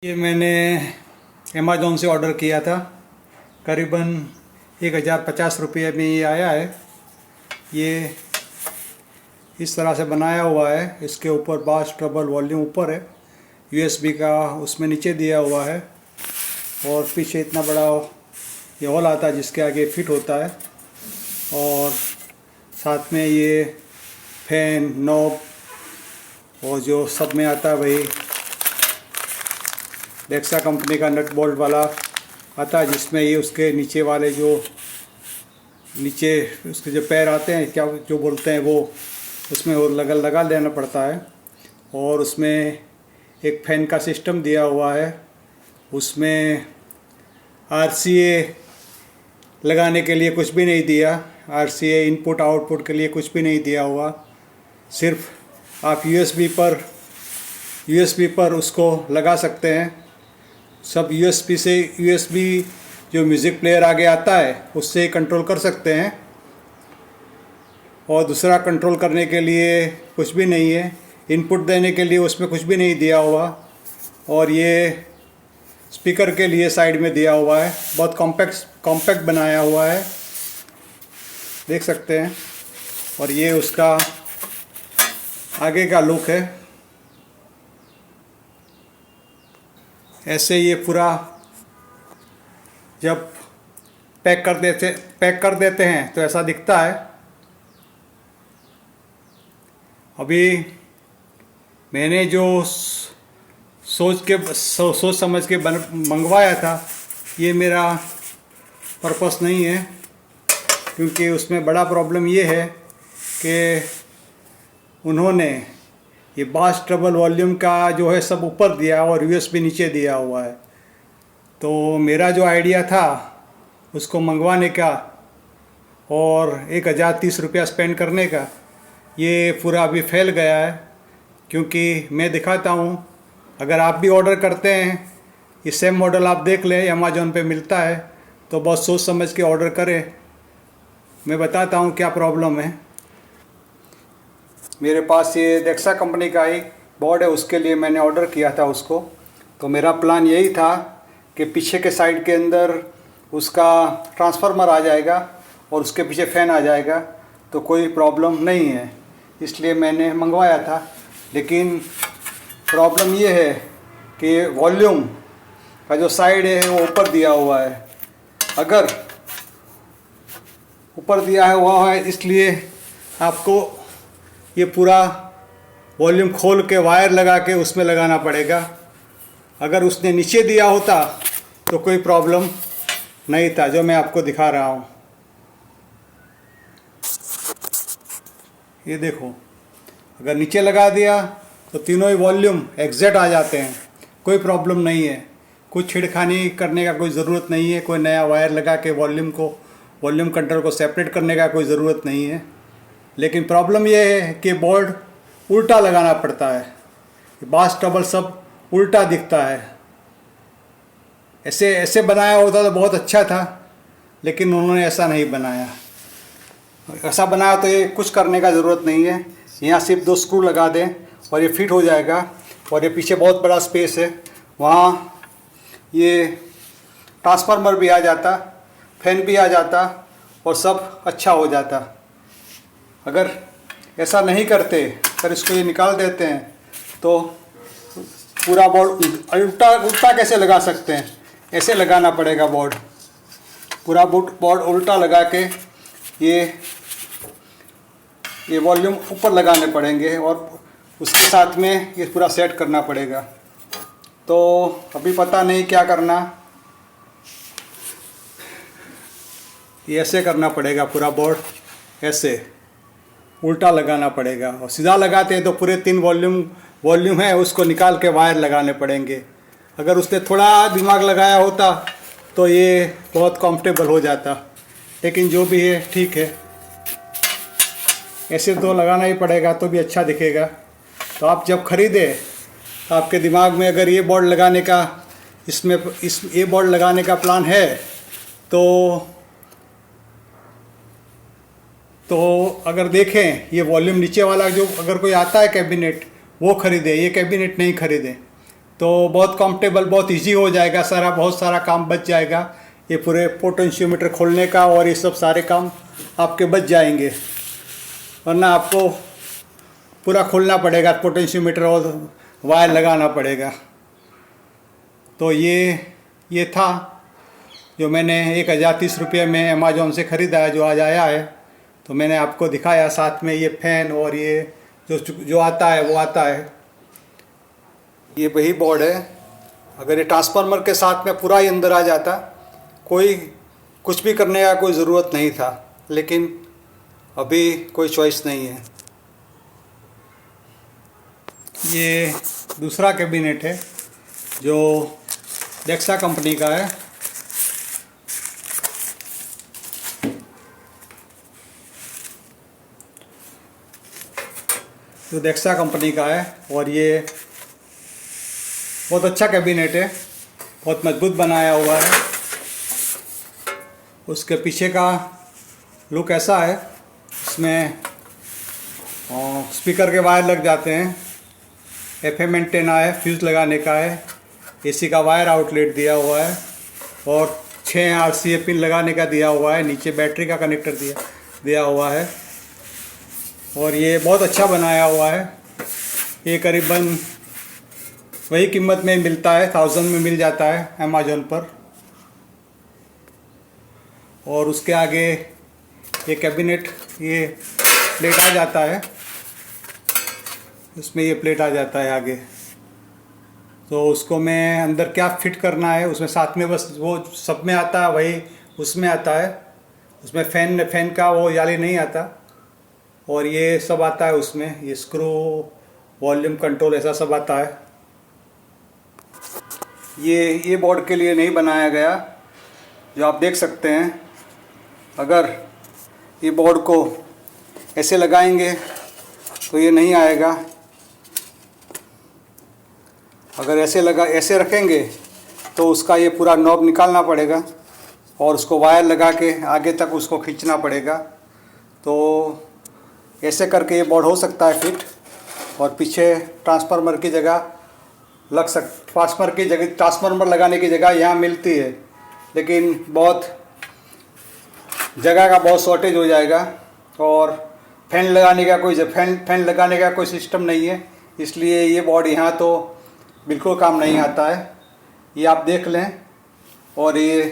ये मैंने अमेज़ॉन से ऑर्डर किया था। करीबन 1050 रुपये में ये आया है। ये इस तरह से बनाया हुआ है। इसके ऊपर बास ट्रबल वॉल्यूम ऊपर है, यूएसबी का उसमें नीचे दिया हुआ है, और पीछे इतना बड़ा ये होल आता है जिसके आगे फिट होता है। और साथ में ये फैन नॉब और जो सब में आता है वही डेक्सा कंपनी का नट बोल्ट वाला आता है, जिसमें ये उसके नीचे वाले जो नीचे उसके जो पैर आते हैं, क्या जो बोलते हैं, वो उसमें वो लगा लेना पड़ता है। और उसमें एक फैन का सिस्टम दिया हुआ है। उसमें आरसीए लगाने के लिए कुछ भी नहीं दिया। आरसीए इनपुट आउटपुट के लिए कुछ भी नहीं दिया हुआ। सिर्फ आप यूएसबी पर उसको लगा सकते हैं। सब यूएसबी जो म्यूज़िक प्लेयर आगे आता है उससे कंट्रोल कर सकते हैं। और दूसरा कंट्रोल करने के लिए कुछ भी नहीं है। इनपुट देने के लिए उसमें कुछ भी नहीं दिया हुआ। और ये स्पीकर के लिए साइड में दिया हुआ है। बहुत कॉम्पैक्ट बनाया हुआ है, देख सकते हैं। और ये उसका आगे का लुक है। ऐसे ये पूरा जब पैक कर देते हैं तो ऐसा दिखता है। अभी मैंने जो सोच समझ के मंगवाया था, ये मेरा पर्पस नहीं है, क्योंकि उसमें बड़ा प्रॉब्लम ये है कि उन्होंने ये बास ट्रबल वॉल्यूम का जो है सब ऊपर दिया और यूएसबी नीचे दिया हुआ है। तो मेरा जो आइडिया था उसको मंगवाने का और 1030 रुपया स्पेंड करने का, ये पूरा अभी फैल गया है। क्योंकि मैं दिखाता हूँ, अगर आप भी ऑर्डर करते हैं, ये सेम मॉडल आप देख लें, अमेज़ॉन पे मिलता है, तो बहुत सोच समझ के ऑर्डर करें। मैं बताता हूँ क्या प्रॉब्लम है। मेरे पास ये डेक्सा कंपनी का एक बोर्ड है, उसके लिए मैंने ऑर्डर किया था उसको। तो मेरा प्लान यही था कि पीछे के साइड के अंदर उसका ट्रांसफार्मर आ जाएगा और उसके पीछे फ़ैन आ जाएगा, तो कोई प्रॉब्लम नहीं है, इसलिए मैंने मंगवाया था। लेकिन प्रॉब्लम ये है कि वॉल्यूम का जो साइड है वो ऊपर दिया हुआ है। अगर ऊपर दिया हुआ है, इसलिए आपको ये पूरा वॉल्यूम खोल के वायर लगा के उसमें लगाना पड़ेगा। अगर उसने नीचे दिया होता तो कोई प्रॉब्लम नहीं था, जो मैं आपको दिखा रहा हूँ। ये देखो, अगर नीचे लगा दिया तो तीनों ही वॉल्यूम एग्जैक्ट आ जाते हैं, कोई प्रॉब्लम नहीं है। कुछ छिड़खानी करने का कोई ज़रूरत नहीं है, कोई नया वायर लगा के वॉल्यूम कंट्रोल को सेपरेट करने का कोई ज़रूरत नहीं है। लेकिन प्रॉब्लम यह है कि बोर्ड उल्टा लगाना पड़ता है। बास ट्रबल सब उल्टा दिखता है। ऐसे बनाया होता तो बहुत अच्छा था, लेकिन उन्होंने ऐसा नहीं बनाया। ऐसा बनाया तो ये कुछ करने का ज़रूरत नहीं है। यहाँ सिर्फ 2 स्क्रू लगा दें और ये फिट हो जाएगा। और ये पीछे बहुत बड़ा स्पेस है, वहाँ ये ट्रांसफार्मर भी आ जाता, फैन भी आ जाता और सब अच्छा हो जाता। अगर ऐसा नहीं करते, अगर इसको ये निकाल देते हैं, तो पूरा बोर्ड उल्टा कैसे लगा सकते हैं? ऐसे लगाना पड़ेगा बोर्ड, पूरा बोर्ड उल्टा लगा के ये वॉल्यूम ऊपर लगाने पड़ेंगे और उसके साथ में ये पूरा सेट करना पड़ेगा। तो अभी पता नहीं क्या करना। ये ऐसे करना पड़ेगा, पूरा बोर्ड ऐसे उल्टा लगाना पड़ेगा। और सीधा लगाते हैं तो पूरे 3 वॉल्यूम है, उसको निकाल के वायर लगाने पड़ेंगे। अगर उसने थोड़ा दिमाग लगाया होता तो ये बहुत कंफर्टेबल हो जाता। लेकिन जो भी है ठीक है, ऐसे तो लगाना ही पड़ेगा, तो भी अच्छा दिखेगा। तो आप जब खरीदें तो आपके दिमाग में अगर ये बोर्ड लगाने का ये बोर्ड लगाने का प्लान है, तो अगर देखें, ये वॉल्यूम नीचे वाला जो अगर कोई आता है कैबिनेट, वो ख़रीदे, ये कैबिनेट नहीं ख़रीदें। तो बहुत कंफर्टेबल, बहुत इजी हो जाएगा, बहुत सारा काम बच जाएगा। ये पूरे पोटेंशियोमीटर खोलने का और ये सब सारे काम आपके बच जाएंगे, वरना आपको पूरा खोलना पड़ेगा पोटेंशियोमीटर और वायर लगाना पड़ेगा। तो ये था जो मैंने 1030 में अमेज़ॉन से ख़रीदा है, जो आज आया है। तो मैंने आपको दिखाया, साथ में ये फ़ैन और ये जो आता है वो आता है। ये वही बोर्ड है। अगर ये ट्रांसफार्मर के साथ में पूरा ही अंदर आ जाता, कुछ भी करने का कोई ज़रूरत नहीं था, लेकिन अभी कोई चॉइस नहीं है। ये दूसरा कैबिनेट है जो डेक्सा कंपनी का है। जो डेक्सा कंपनी का है और ये बहुत अच्छा कैबिनेट है, बहुत मजबूत बनाया हुआ है। उसके पीछे का लुक ऐसा है, इसमें स्पीकर के वायर लग जाते हैं, FM एंटेना है, फ्यूज़ लगाने का है, AC का वायर आउटलेट दिया हुआ है और 6 RCA पिन लगाने का दिया हुआ है। नीचे बैटरी का कनेक्टर दिया हुआ है और ये बहुत अच्छा बनाया हुआ है। ये करीबन वही कीमत में मिलता है, 1000 में मिल जाता है अमेज़ॉन पर। और उसके आगे ये कैबिनेट, ये प्लेट आ जाता है, इसमें ये प्लेट आ जाता है आगे। तो उसको मैं अंदर क्या फिट करना है उसमें साथ में, बस वो सब में आता है, वही उसमें आता है। उसमें फ़ैन का वो जाली नहीं आता और ये सब आता है उसमें, ये स्क्रू, वॉल्यूम कंट्रोल, ऐसा सब आता है। ये बोर्ड के लिए नहीं बनाया गया, जो आप देख सकते हैं। अगर ये बोर्ड को ऐसे लगाएंगे तो ये नहीं आएगा। अगर ऐसे रखेंगे तो उसका ये पूरा नॉब निकालना पड़ेगा और उसको वायर लगा के आगे तक उसको खींचना पड़ेगा। तो ऐसे करके ये बोर्ड हो सकता है फिट, और पीछे ट्रांसफार्मर की जगह ट्रांसफार्मर लगाने की जगह यहाँ मिलती है, लेकिन बहुत जगह का बहुत शॉर्टेज हो जाएगा और फैन लगाने का कोई सिस्टम नहीं है, इसलिए ये बोर्ड यहाँ तो बिल्कुल काम नहीं आता है। ये आप देख लें। और ये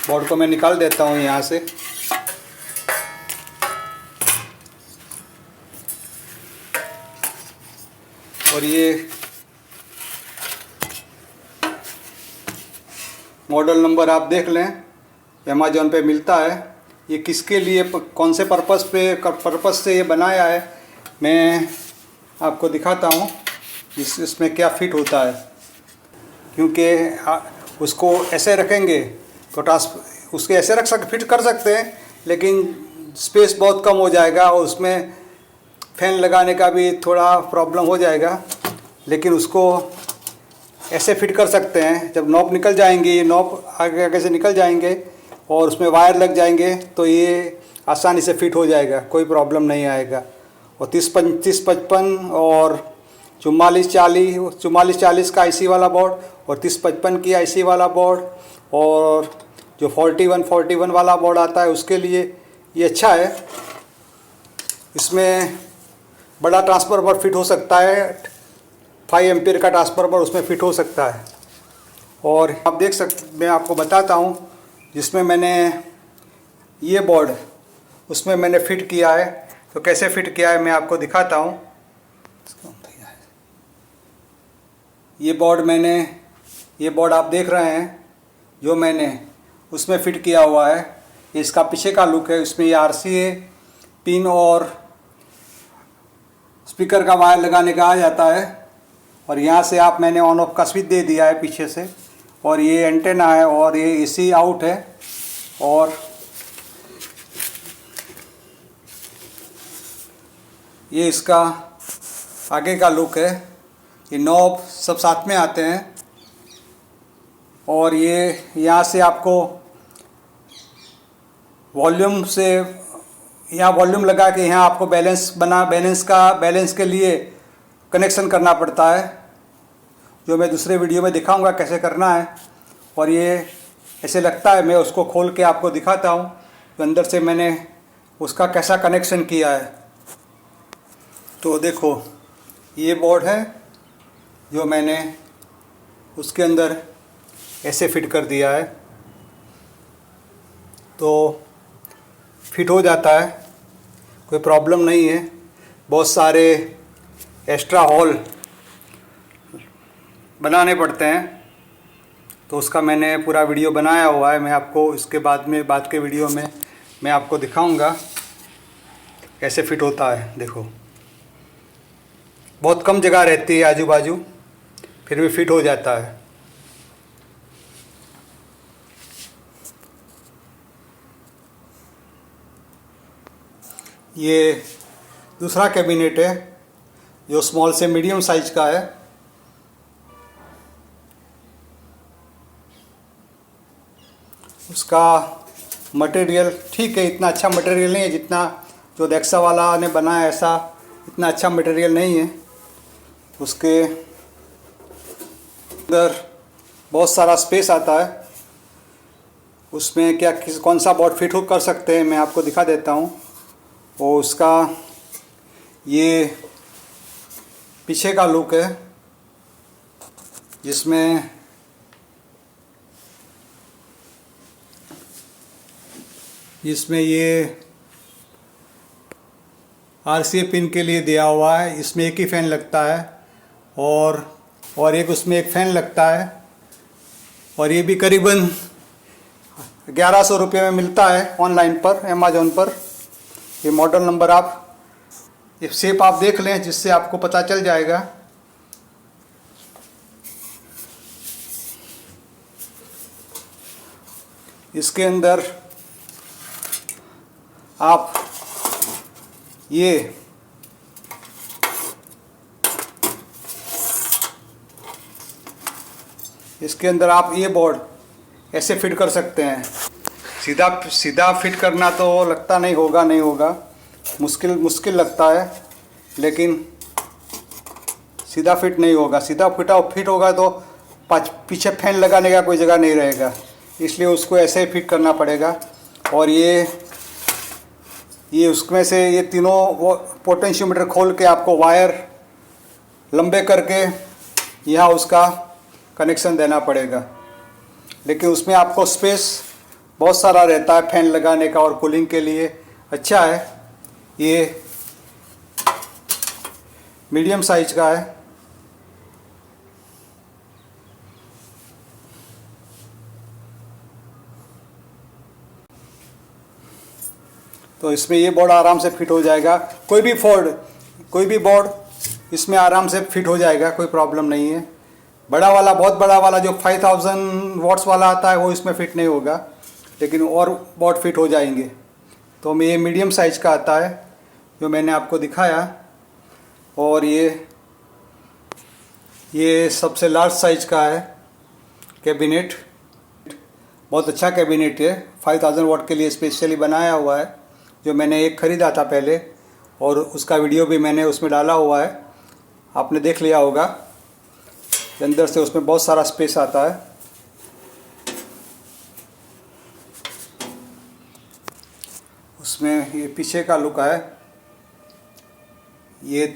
बोर्ड को मैं निकाल देता हूँ यहाँ से। और ये मॉडल नंबर आप देख लें, अमेज़ॉन पे मिलता है। ये किसके लिए, कौन से पर्पस से ये बनाया है, मैं आपको दिखाता हूँ इसमें क्या फिट होता है। क्योंकि उसको ऐसे रखेंगे तो उसके ऐसे फिट कर सकते हैं, लेकिन स्पेस बहुत कम हो जाएगा और उसमें फैन लगाने का भी थोड़ा प्रॉब्लम हो जाएगा। लेकिन उसको ऐसे फिट कर सकते हैं, जब नॉब निकल जाएंगे, ये नॉब आगे से निकल जाएंगे और उसमें वायर लग जाएंगे तो ये आसानी से फिट हो जाएगा, कोई प्रॉब्लम नहीं आएगा। और 3055 और 4440 का IC वाला बोर्ड और 3055 की IC वाला बोर्ड और जो 4141 वाला बोर्ड आता है उसके लिए ये अच्छा है। इसमें बड़ा ट्रांसफार्मर फिट हो सकता है, 5 एम्पीयर का ट्रांसफार्मर उसमें फिट हो सकता है। और आप देख सकते, मैं आपको बताता हूँ, जिसमें मैंने ये बोर्ड उसमें मैंने फ़िट किया है, तो कैसे फ़िट किया है मैं आपको दिखाता हूँ। ये बोर्ड आप देख रहे हैं जो मैंने उसमें फ़िट किया हुआ है। इसका पीछे का लुक है, इसमें ये RCA पिन और स्पीकर का वायर लगाने का आ जाता है। और यहाँ से मैंने ऑन ऑफ का स्विच दे दिया है पीछे से। और ये एंटेना है और ये AC आउट है। और ये इसका आगे का लुक है। ये नॉब सब साथ में आते हैं। और ये यहाँ से आपको वॉल्यूम से, यहाँ वॉल्यूम लगा के यहाँ आपको बैलेंस के लिए कनेक्शन करना पड़ता है। जो मैं दूसरे वीडियो में दिखाऊंगा कैसे करना है। और ये ऐसे लगता है, मैं उसको खोल के आपको दिखाता हूँ तो अंदर से मैंने उसका कैसा कनेक्शन किया है। तो देखो ये बोर्ड है जो मैंने उसके अंदर ऐसे फिट कर दिया है, तो फिट हो जाता है, कोई प्रॉब्लम नहीं है। बहुत सारे एक्स्ट्रा होल बनाने पड़ते हैं, तो उसका मैंने पूरा वीडियो बनाया हुआ है। मैं आपको इसके बाद के वीडियो में मैं आपको दिखाऊंगा कैसे फिट होता है। देखो बहुत कम जगह रहती है आजू बाजू, फिर भी फिट हो जाता है। ये दूसरा कैबिनेट है जो स्मॉल से मीडियम साइज का है। उसका मटेरियल ठीक है, इतना अच्छा मटेरियल नहीं है जितना जो नेक्सा वाला ने बनाया, ऐसा इतना अच्छा मटेरियल नहीं है। उसके अंदर बहुत सारा स्पेस आता है, उसमें कौन सा बोर्ड फिट कर सकते हैं मैं आपको दिखा देता हूँ। और उसका ये पीछे का लुक है जिसमें ये RCA पिन के लिए दिया हुआ है। इसमें एक ही फ़ैन लगता है और एक उसमें एक फ़ैन लगता है। और ये भी करीबन 1100 रुपये में मिलता है ऑनलाइन पर, अमेज़ॉन पर। ये मॉडल नंबर ये शेप आप देख लें जिससे आपको पता चल जाएगा। इसके अंदर आप ये बोर्ड ऐसे फिट कर सकते हैं। सीधा फिट करना तो लगता नहीं होगा, मुश्किल लगता है, लेकिन सीधा फिट नहीं होगा। सीधा फिट होगा तो पीछे फैन लगाने का कोई जगह नहीं रहेगा, इसलिए उसको ऐसे ही फिट करना पड़ेगा। और ये उसमें से ये तीनों वो पोटेंशियोमीटर खोल के आपको वायर लंबे करके यहाँ उसका कनेक्शन देना पड़ेगा। लेकिन उसमें आपको स्पेस बहुत सारा रहता है फैन लगाने का और कूलिंग के लिए अच्छा है। ये मीडियम साइज का है। तो इसमें ये बोर्ड आराम से फिट हो जाएगा। कोई भी बोर्ड इसमें आराम से फिट हो जाएगा, कोई प्रॉब्लम नहीं है। बहुत बड़ा वाला जो 5000 वॉट्स वाला आता है वो इसमें फिट नहीं होगा, लेकिन और बोर्ड फिट हो जाएंगे। तो ये मीडियम साइज का आता है जो मैंने आपको दिखाया। और ये सबसे लार्ज साइज का है कैबिनेट। बहुत अच्छा कैबिनेट है, 5000 वॉट के लिए स्पेशली बनाया हुआ है। जो मैंने एक ख़रीदा था पहले, और उसका वीडियो भी मैंने उसमें डाला हुआ है, आपने देख लिया होगा। अंदर से उसमें बहुत सारा स्पेस आता है। उसमें ये पीछे का लुक है। ये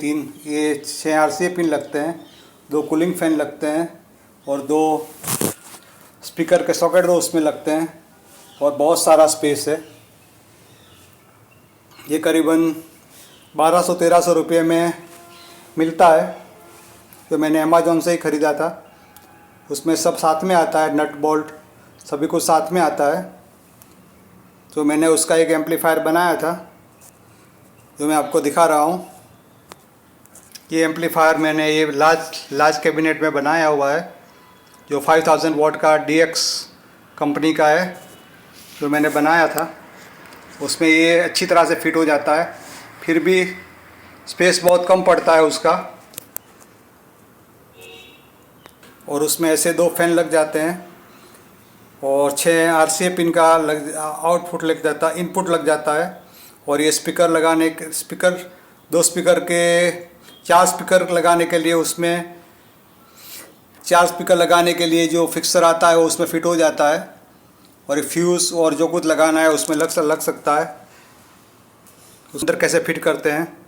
6 RCA पिन लगते हैं, 2 कूलिंग फैन लगते हैं और 2 स्पीकर के सॉकेट उसमें लगते हैं, और बहुत सारा स्पेस है। ये करीबन 1200-1300 रुपये में मिलता है, जो मैंने अमेज़ॉन से ही ख़रीदा था। उसमें सब साथ में आता है, नट बोल्ट सभी कुछ साथ में आता है। तो मैंने उसका एक एम्पलीफायर बनाया था जो मैं आपको दिखा रहा हूँ। ये एम्पलीफायर मैंने ये लार्ज कैबिनेट में बनाया हुआ है, जो 5000 वॉट का DX कंपनी का है, जो मैंने बनाया था। उसमें ये अच्छी तरह से फिट हो जाता है, फिर भी स्पेस बहुत कम पड़ता है उसका। और उसमें ऐसे 2 फैन लग जाते हैं और 6 RCA पिन का आउटपुट लग जाता है, इनपुट लग जाता है। और ये स्पीकर 2 स्पीकर के 4 स्पीकर लगाने के लिए उसमें 4 स्पीकर लगाने के लिए जो फिक्सर आता है वो उसमें फिट हो जाता है, और ये फ्यूज़ और जो कुछ लगाना है उसमें लग सकता है। उस अंदर कैसे फिट करते हैं।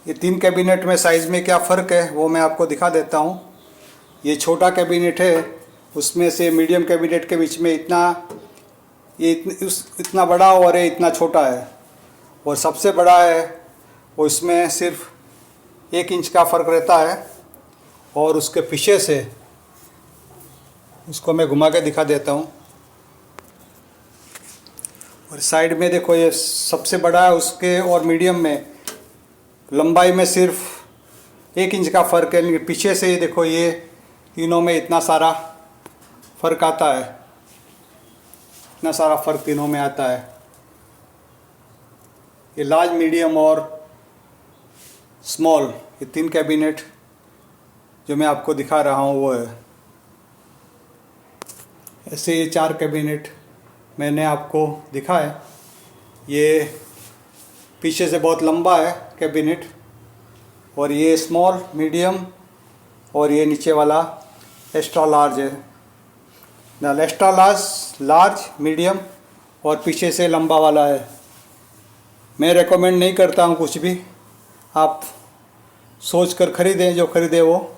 ये 3 कैबिनेट में साइज़ में क्या फ़र्क है वो मैं आपको दिखा देता हूँ। ये छोटा कैबिनेट है, उसमें से मीडियम कैबिनेट के बीच में इतना बड़ा और ये इतना छोटा है, और सबसे बड़ा है वो इसमें सिर्फ 1 इंच का फ़र्क रहता है। और उसके पीछे से उसको मैं घुमा के दिखा देता हूँ, और साइड में देखो ये सबसे बड़ा है उसके, और मीडियम में लंबाई में सिर्फ 1 इंच का फ़र्क है। लेकिन पीछे से ये देखो, ये तीनों में इतना सारा फ़र्क आता है, इतना सारा फ़र्क तीनों में आता है। ये लार्ज, मीडियम और स्मॉल, ये 3 कैबिनेट जो मैं आपको दिखा रहा हूँ वो है। ऐसे ये 4 कैबिनेट मैंने आपको दिखाए। ये पीछे से बहुत लंबा है कैबिनेट, और ये स्मॉल, मीडियम और ये नीचे वाला एक्स्ट्रा लार्ज है ना। एक्स्ट्रा लार्ज, मीडियम और पीछे से लंबा वाला है। मैं रेकमेंड नहीं करता हूँ कुछ भी, आप सोच कर ख़रीदें, जो ख़रीदे वो।